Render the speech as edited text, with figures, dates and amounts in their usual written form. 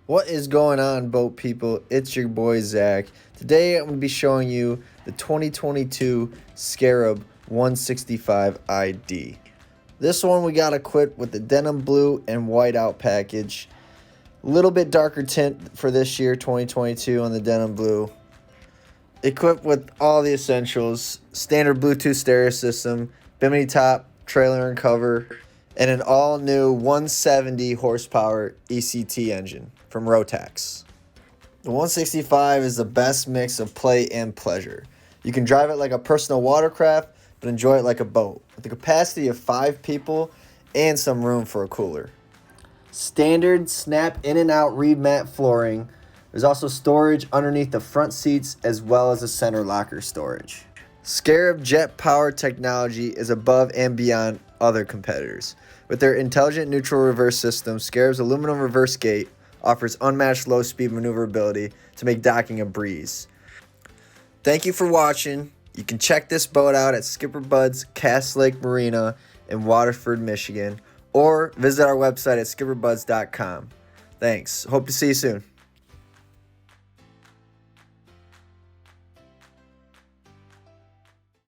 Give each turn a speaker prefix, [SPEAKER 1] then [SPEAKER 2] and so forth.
[SPEAKER 1] What is going on, boat people? It's your boy Zach. Today I'm going to be showing you the 2022 Scarab 165 ID. This one we got equipped with the denim blue and white out package. A little bit darker tint for this year, 2022, on the denim blue. Equipped with all the essentials: standard Bluetooth stereo system, bimini top, trailer and cover, and an all-new 170 horsepower ECT engine from Rotax. The 165 is the best mix of play and pleasure. You can drive it like a personal watercraft, but enjoy it like a boat, with the capacity of 5 people and some room for a cooler. Standard snap in and out reed mat flooring. There's also storage underneath the front seats as well as a center locker storage. Scarab jet power technology is above and beyond other competitors. With their intelligent neutral reverse system, Scarab's aluminum reverse gate offers unmatched low-speed maneuverability to make docking a breeze. Thank you for watching. You can check this boat out at SkipperBud's Cass Lake Marina in Waterford, Michigan, or visit our website at skipperbud's.com. Thanks. Hope to see you soon.